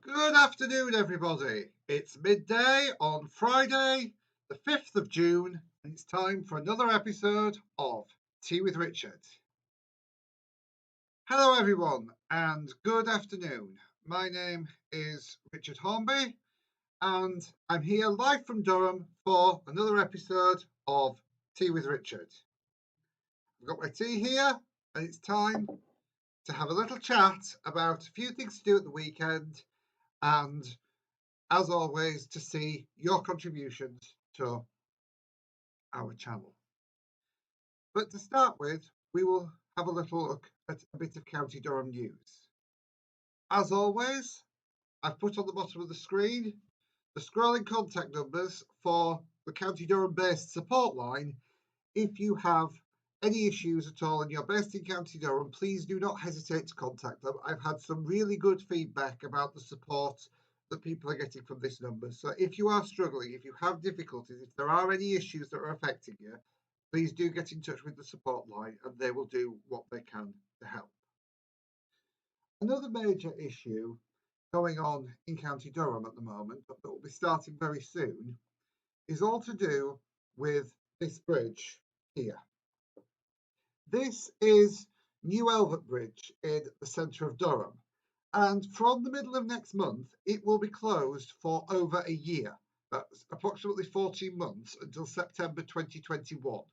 Good afternoon, everybody. It's midday on Friday, the 5th of June, and it's time for another episode of Tea with Richard. Hello, everyone, and good afternoon. My name is Richard Hornby, and I'm here live from Durham for another episode of Tea with Richard. I've got my tea here, and it's time to have a little chat about a few things to do at the weekend, and as always, to see your contributions to our channel. But to start with, we will have a little look at a bit of County Durham news. As always, I've put on the bottom of the screen the scrolling contact numbers for the County Durham based support line. If you have any issues at all and you're based in County Durham, please do not hesitate to contact them. I've had some really good feedback about the support that people are getting from this number. So if you are struggling, if you have difficulties, if there are any issues that are affecting you, please do get in touch with the support line and they will do what they can to help. Another major issue going on in County Durham at the moment, but that will be starting very soon, is all to do with this bridge here. This is New Elva Bridge in the centre of Durham. And from the middle of next month, it will be closed for over a year. That's approximately 14 months until September 2021.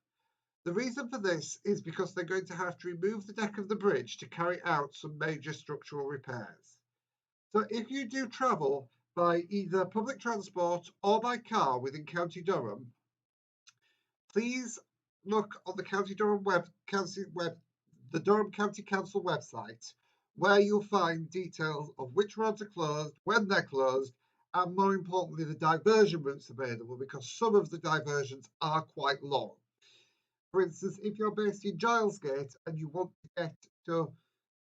The reason for this is because they're going to have to remove the deck of the bridge to carry out some major structural repairs. So if you do travel by either public transport or by car within County Durham, please look on the the Durham County Council website, where you'll find details of which roads are closed, when they're closed, and more importantly, the diversion routes available, because some of the diversions are quite long. For instance, if you're based in Gilesgate and you want to get to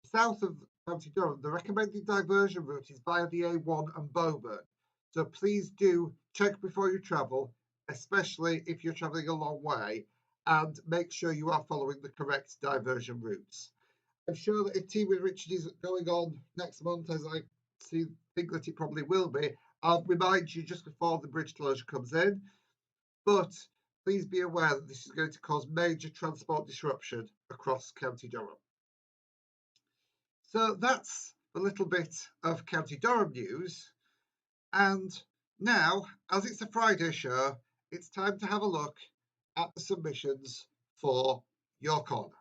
the south of County Durham, the recommended diversion route is via the A1 and Boburn. So please do check before you travel, especially if you're travelling a long way, and make sure you are following the correct diversion routes. I'm sure that if Tea with Richard is going on next month, as I think that it probably will be, I'll remind you just before the bridge closure comes in. But please be aware that this is going to cause major transport disruption across County Durham. So that's a little bit of County Durham news. And now, as it's a Friday show, it's time to have a look at the submissions for Your Corner.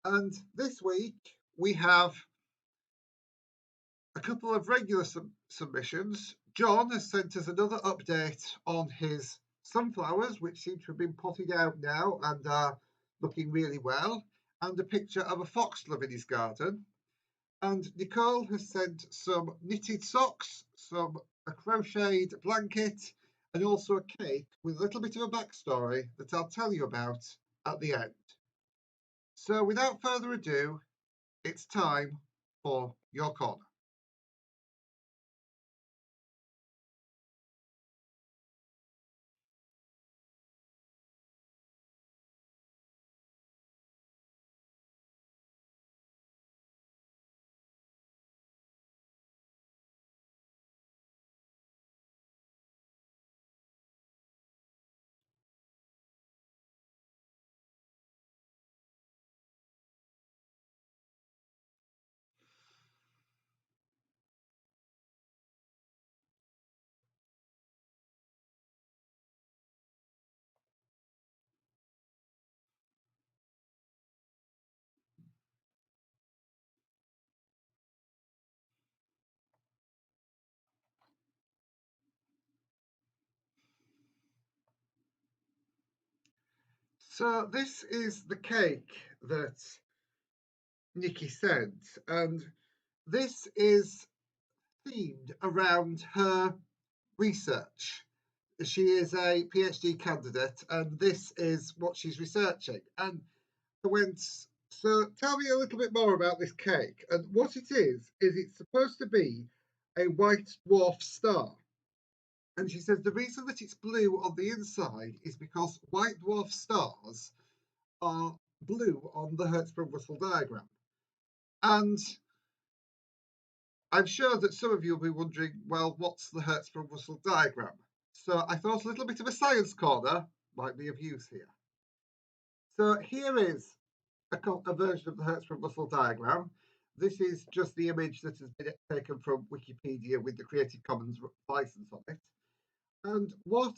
And this week we have a couple of regular submissions. John has sent us another update on his sunflowers, which seem to have been potted out now and are looking really well, and a picture of a foxglove in his garden. And Nicole has sent some knitted socks, a crocheted blanket, and also a cake with a little bit of a backstory that I'll tell you about at the end. So without further ado, it's time for Your Corner. So this is the cake that Nikki sent, and this is themed around her research. She is a PhD candidate, and this is what she's researching. And I went, so tell me a little bit more about this cake. And what it is it's supposed to be a white dwarf star. And she says the reason that it's blue on the inside is because white dwarf stars are blue on the Hertzsprung-Russell diagram. And I'm sure that some of you will be wondering, well, what's the Hertzsprung-Russell diagram? So I thought a little bit of a science corner might be of use here. So here is a version of the Hertzsprung-Russell diagram. This is just the image that has been taken from Wikipedia with the Creative Commons license on it. And what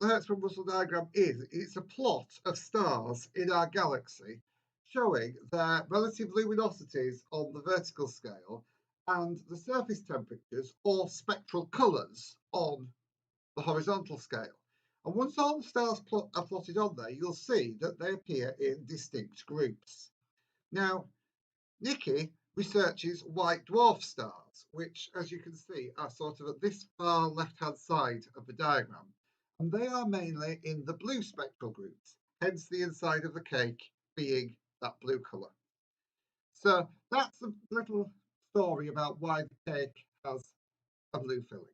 the Hertzsprung-Russell diagram is, it's a plot of stars in our galaxy showing their relative luminosities on the vertical scale and the surface temperatures or spectral colours on the horizontal scale. And once all the stars are plotted on there, you'll see that they appear in distinct groups. Now, Nikki researches white dwarf stars, which, as you can see, are sort of at this far left-hand side of the diagram. And they are mainly in the blue spectral groups, hence the inside of the cake being that blue colour. So that's a little story about why the cake has a blue filling.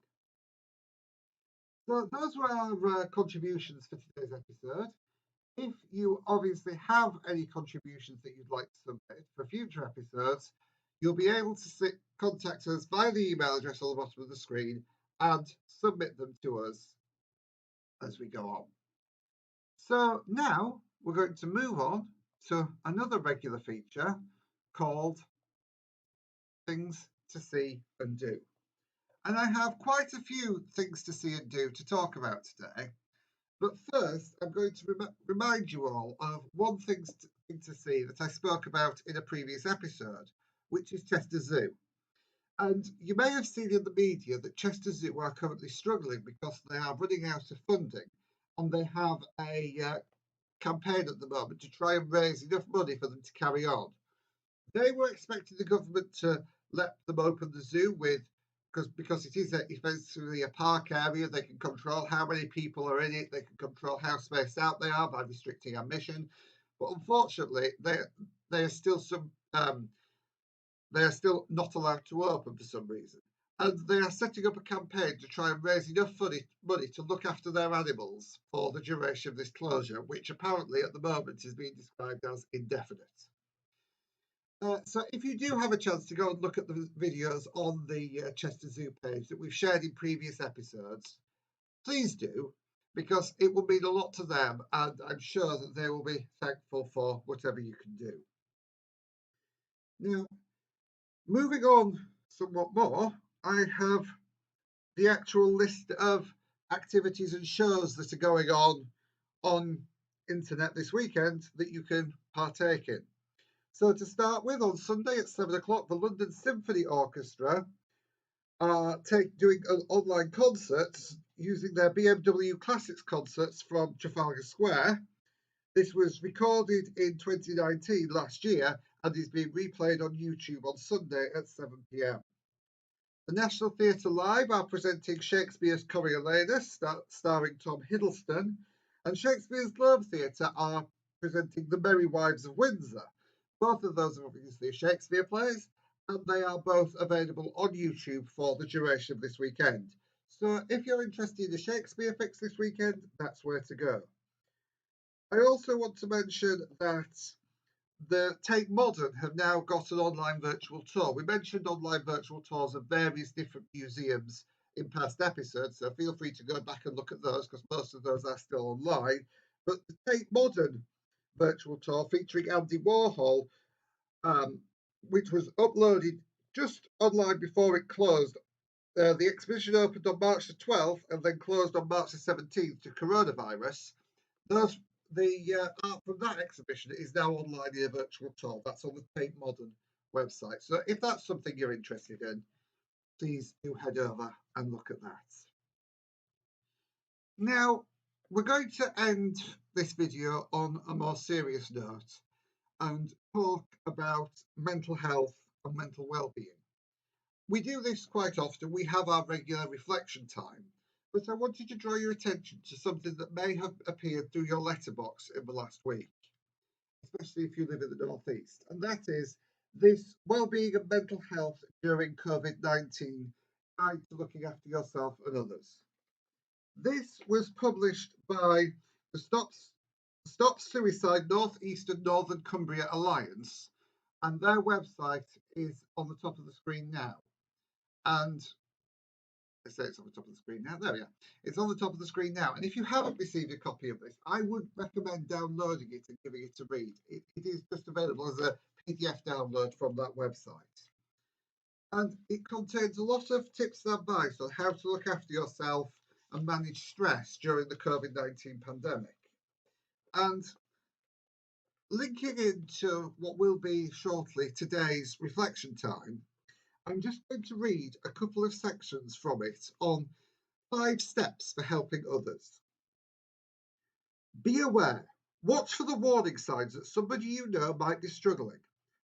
So those were our contributions for today's episode. If you obviously have any contributions that you'd like to submit for future episodes, you'll be able to contact us via the email address on the bottom of the screen and submit them to us as we go on. So now we're going to move on to another regular feature called Things to See and Do. And I have quite a few things to see and do to talk about today. But first, I'm going to remind you all of one thing to see that I spoke about in a previous episode, which is Chester Zoo. And you may have seen in the media that Chester Zoo are currently struggling because they are running out of funding, and they have a campaign at the moment to try and raise enough money for them to carry on. They were expecting the government to let them open the zoo because it is essentially a park area. They can control how many people are in it. They can control how spaced out they are by restricting admission. But unfortunately, they are still not allowed to open for some reason. And they are setting up a campaign to try and raise enough money to look after their animals for the duration of this closure, which apparently at the moment is being described as indefinite. So if you do have a chance to go and look at the videos on the Chester Zoo page that we've shared in previous episodes, please do, because it will mean a lot to them, and I'm sure that they will be thankful for whatever you can do. Now, moving on somewhat more, I have the actual list of activities and shows that are going on internet this weekend that you can partake in. So to start with, on Sunday at 7 o'clock, the London Symphony Orchestra are doing an online concert using their BMW Classics concerts from Trafalgar Square. This was recorded in 2019, last year, and is being replayed on YouTube on Sunday at 7 p.m. The National Theatre Live are presenting Shakespeare's Coriolanus, starring Tom Hiddleston, and Shakespeare's Globe Theatre are presenting The Merry Wives of Windsor. Both of those are obviously Shakespeare plays, and they are both available on YouTube for the duration of this weekend. So if you're interested in a Shakespeare fix this weekend, that's where to go. I also want to mention that the Tate Modern have now got an online virtual tour. We mentioned online virtual tours of various different museums in past episodes, so feel free to go back and look at those because most of those are still online. But the Tate Modern virtual tour featuring Andy Warhol, which was uploaded just online before it closed. The exhibition opened on March the 12th and then closed on March the 17th to coronavirus. The art from that exhibition is now online in a virtual tour. That's on the Tate Modern website. So if that's something you're interested in, please do head over and look at that. Now, we're going to end this video on a more serious note and talk about mental health and mental well-being. We do this quite often. We have our regular reflection time. But I wanted to draw your attention to something that may have appeared through your letterbox in the last week, especially if you live in the Northeast, and that is this well-being and mental health during COVID-19 guide to looking after yourself and others. This was published by the Stop Suicide Northeast and Northern Cumbria Alliance, and their website is on the top of the screen now. And let's say it's on the top of the screen now. There we are. It's on the top of the screen now. And if you haven't received a copy of this, I would recommend downloading it and giving it a read. It is just available as a PDF download from that website. And it contains a lot of tips and advice on how to look after yourself and manage stress during the COVID-19 pandemic. And linking into what will be shortly today's reflection time, I'm just going to read a couple of sections from it on 5 steps for helping others. Be aware. Watch for the warning signs that somebody you know might be struggling.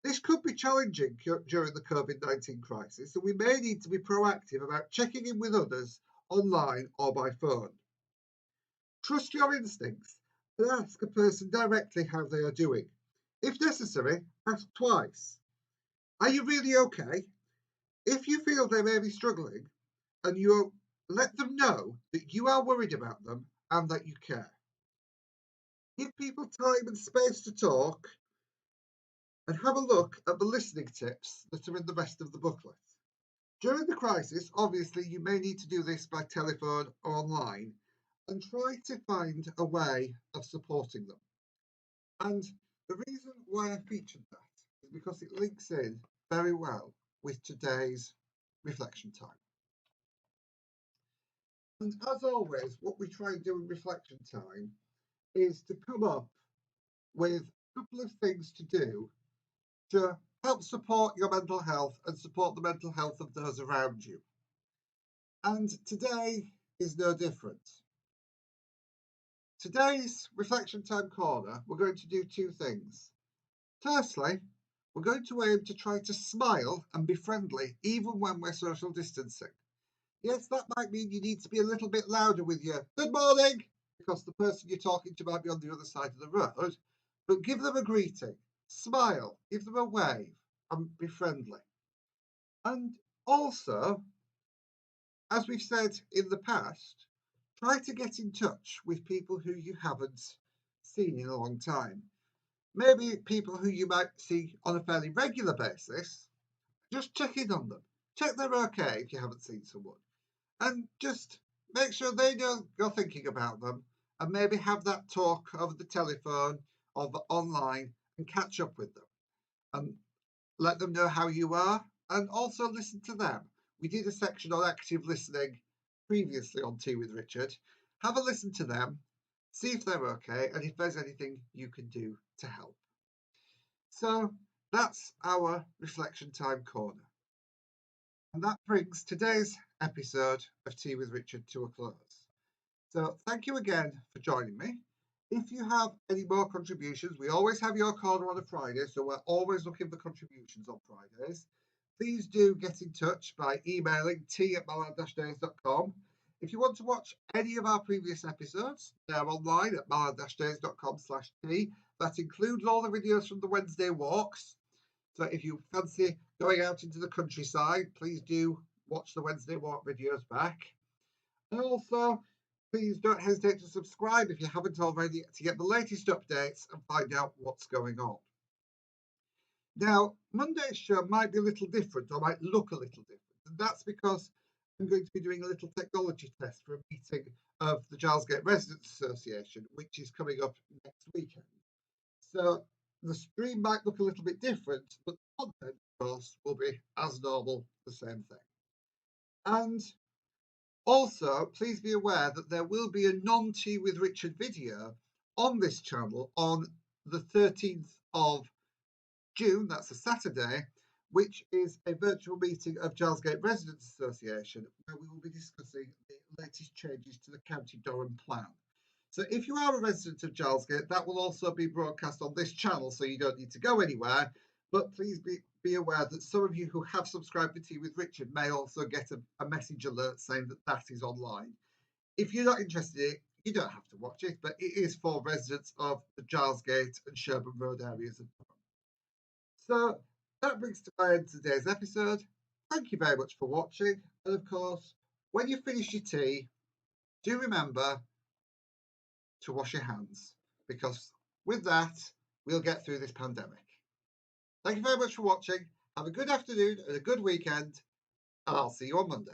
This could be challenging during the COVID-19 crisis, and we may need to be proactive about checking in with others online or by phone. Trust your instincts and ask a person directly how they are doing. If necessary, ask twice. Are you really okay? If you feel they may be struggling, and you let them know that you are worried about them and that you care. Give people time and space to talk, and have a look at the listening tips that are in the rest of the booklet. During the crisis, obviously, you may need to do this by telephone or online, and try to find a way of supporting them. And the reason why I featured that is because it links in very well with today's reflection time. And as always, what we try and do in reflection time is to come up with a couple of things to do to help support your mental health and support the mental health of those around you. And today is no different. Today's reflection time corner, we're going to do 2 things. Firstly, we're going to aim to try to smile and be friendly even when we're social distancing. Yes, that might mean you need to be a little bit louder with your good morning, because the person you're talking to might be on the other side of the road, but give them a greeting, smile, give them a wave, and be friendly. And also, as we've said in the past, try to get in touch with people who you haven't seen in a long time. Maybe people who you might see on a fairly regular basis. Just check in on them. Check they're okay if you haven't seen someone. And just make sure they know you're thinking about them, and maybe have that talk over the telephone or online and catch up with them and let them know how you are, and also listen to them. We did a section on active listening previously on Tea with Richard. Have a listen to them, see if they're okay, and if there's anything you can do to help. So that's our reflection time corner. And that brings today's episode of Tea with Richard to a close. So thank you again for joining me. If you have any more contributions, we always have your corner on a Friday, so we're always looking for contributions on Fridays. Please do get in touch by emailing tea@mallard-days.com. If you want to watch any of our previous episodes, they're online at mallard-days.com/tea. That includes all the videos from the Wednesday walks. So if you fancy going out into the countryside, please do watch the Wednesday walk videos back. And also, please don't hesitate to subscribe if you haven't already to get the latest updates and find out what's going on. Now, Monday's show might be a little different, or might look a little different, and that's because I'm going to be doing a little technology test for a meeting of the Gilesgate Residents Association, which is coming up next weekend. So the stream might look a little bit different, but the content, of course, will be as normal, the same thing. And also, please be aware that there will be a non-Tea with Richard video on this channel on the 13th of June, that's a Saturday, which is a virtual meeting of Gilesgate Residents Association, where we will be discussing the latest changes to the County Durham plan. So if you are a resident of Gilesgate, that will also be broadcast on this channel, so you don't need to go anywhere. But please be aware that some of you who have subscribed to Tea with Richard may also get a message alert saying that that is online. If you're not interested in it, you don't have to watch it, but it is for residents of the Gilesgate and Sherburn Road areas of Durham. So that brings to my end today's episode. Thank you very much for watching. And of course, when you finish your tea, do remember to wash your hands, because with that, we'll get through this pandemic. Thank you very much for watching. Have a good afternoon and a good weekend. I'll see you on Monday.